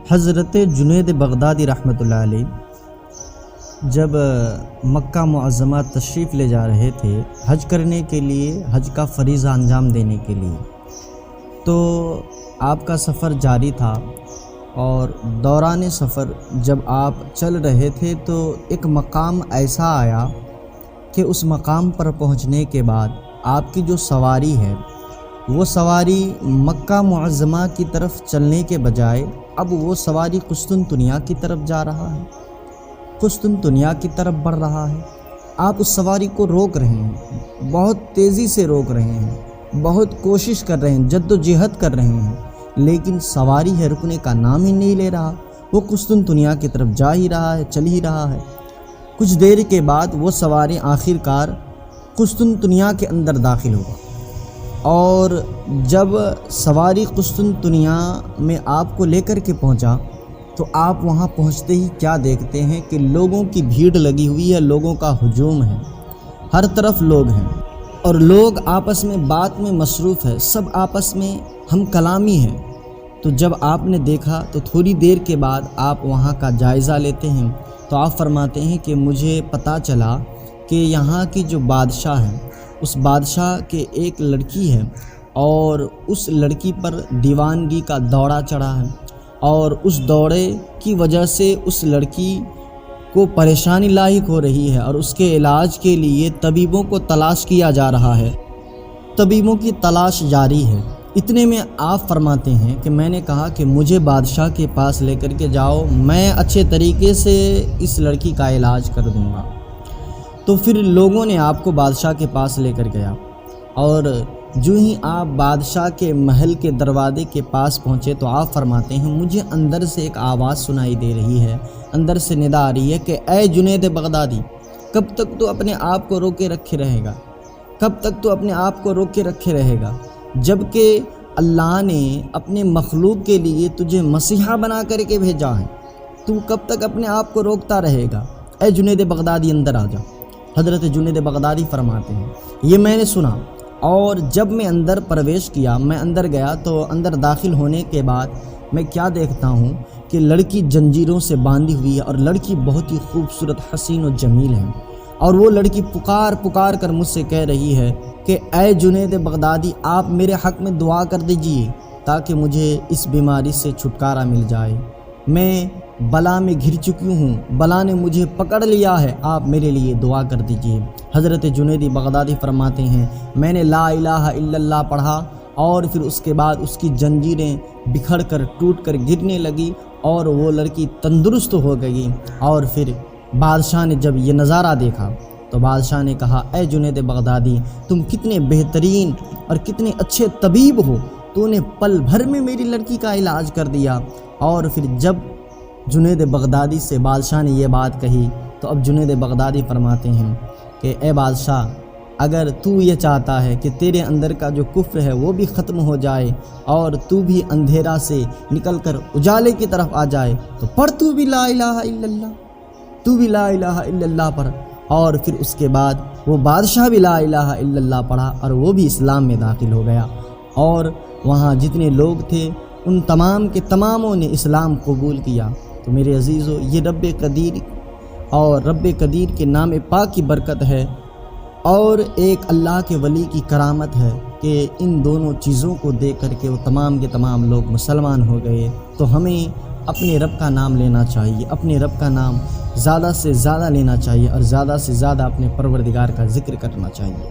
حضرت جنید بغدادی رحمۃ اللہ علیہ جب مکہ معظمہ تشریف لے جا رہے تھے حج کرنے کے لیے، حج کا فریضہ انجام دینے کے لیے، تو آپ کا سفر جاری تھا، اور دوران سفر جب آپ چل رہے تھے تو ایک مقام ایسا آیا کہ اس مقام پر پہنچنے کے بعد آپ کی جو سواری ہے وہ سواری مکہ معظمہ کی طرف چلنے کے بجائے اب وہ سواری قسطنطنیہ کی طرف جا رہا ہے، قسطنطنیہ کی طرف بڑھ رہا ہے۔ آپ اس سواری کو روک رہے ہیں، بہت تیزی سے روک رہے ہیں، بہت کوشش کر رہے ہیں، جد و جہد کر رہے ہیں، لیکن سواری ہے رکنے کا نام ہی نہیں لے رہا۔ وہ قسطنطنیہ کی طرف جا ہی رہا ہے، چل ہی رہا ہے۔ کچھ دیر کے بعد وہ سواری آخر کار قسطنطنیہ کے اندر داخل ہوا، اور جب سواری قسطنطنیہ میں آپ کو لے کر کے پہنچا تو آپ وہاں پہنچتے ہی کیا دیکھتے ہیں کہ لوگوں کی بھیڑ لگی ہوئی ہے، لوگوں کا ہجوم ہے، ہر طرف لوگ ہیں، اور لوگ آپس میں بات میں مصروف ہے، سب آپس میں ہم کلامی ہیں۔ تو جب آپ نے دیکھا تو تھوڑی دیر کے بعد آپ وہاں کا جائزہ لیتے ہیں، تو آپ فرماتے ہیں کہ مجھے پتہ چلا کہ یہاں کی جو بادشاہ ہے، اس بادشاہ کے ایک لڑکی ہے، اور اس لڑکی پر دیوانگی کا دورہ چڑھا ہے، اور اس دورے کی وجہ سے اس لڑکی کو پریشانی لاحق ہو رہی ہے، اور اس کے علاج کے لیے طبیبوں کو تلاش کیا جا رہا ہے، طبیبوں کی تلاش جاری ہے۔ اتنے میں آپ فرماتے ہیں کہ میں نے کہا کہ مجھے بادشاہ کے پاس لے کر کے جاؤ، میں اچھے طریقے سے اس لڑکی کا علاج کر دوں گا۔ تو پھر لوگوں نے آپ کو بادشاہ کے پاس لے کر گیا، اور جو ہی آپ بادشاہ کے محل کے دروازے کے پاس پہنچے تو آپ فرماتے ہیں مجھے اندر سے ایک آواز سنائی دے رہی ہے، اندر سے ندا آ رہی ہے کہ اے جنید بغدادی، کب تک تو اپنے آپ کو روکے رکھے رہے گا، کب تک تو اپنے آپ کو روکے رکھے رہے گا، جب کہ اللہ نے اپنے مخلوق کے لیے تجھے مسیحا بنا کر کے بھیجا ہے، تو کب تک اپنے آپ کو روکتا رہے گا؟ اے جنید بغدادی اندر آ جا۔ حضرت جنید بغدادی فرماتے ہیں یہ میں نے سنا، اور جب میں اندر پرویش کیا، میں اندر گیا، تو اندر داخل ہونے کے بعد میں کیا دیکھتا ہوں کہ لڑکی جنجیروں سے باندھی ہوئی ہے، اور لڑکی بہت ہی خوبصورت، حسین و جمیل ہے، اور وہ لڑکی پکار پکار کر مجھ سے کہہ رہی ہے کہ اے جنید بغدادی، آپ میرے حق میں دعا کر دیجئے تاکہ مجھے اس بیماری سے چھٹکارا مل جائے، میں بلا میں گھر چکی ہوں، بلا نے مجھے پکڑ لیا ہے، آپ میرے لیے دعا کر دیجئے۔ حضرت جنید بغدادی فرماتے ہیں میں نے لا الہ الا اللہ پڑھا، اور پھر اس کے بعد اس کی جنجیریں بکھر کر ٹوٹ کر گرنے لگی، اور وہ لڑکی تندرست ہو گئی۔ اور پھر بادشاہ نے جب یہ نظارہ دیکھا تو بادشاہ نے کہا اے جنید بغدادی، تم کتنے بہترین اور کتنے اچھے طبیب ہو، تو نے پل بھر میں میری لڑکی کا علاج کر دیا۔ اور پھر جب جنید بغدادی سے بادشاہ نے یہ بات کہی تو اب جنید بغدادی فرماتے ہیں کہ اے بادشاہ، اگر تو یہ چاہتا ہے کہ تیرے اندر کا جو کفر ہے وہ بھی ختم ہو جائے، اور تو بھی اندھیرا سے نکل کر اجالے کی طرف آ جائے، تو پڑھ تو بھی لا الہ الا اللہ، تو بھی لا الہ الا اللہ پڑھ۔ اور پھر اس کے بعد وہ بادشاہ بھی لا الہ الا اللہ پڑھا، اور وہ بھی اسلام میں داخل ہو گیا، اور وہاں جتنے لوگ تھے ان تمام کے تماموں نے اسلام قبول کیا۔ تو میرے عزیزو، یہ رب قدیر اور رب قدیر کے نام پاک کی برکت ہے، اور ایک اللہ کے ولی کی کرامت ہے کہ ان دونوں چیزوں کو دیکھ کر کے وہ تمام کے تمام لوگ مسلمان ہو گئے۔ تو ہمیں اپنے رب کا نام لینا چاہیے، اپنے رب کا نام زیادہ سے زیادہ لینا چاہیے، اور زیادہ سے زیادہ اپنے پروردگار کا ذکر کرنا چاہیے۔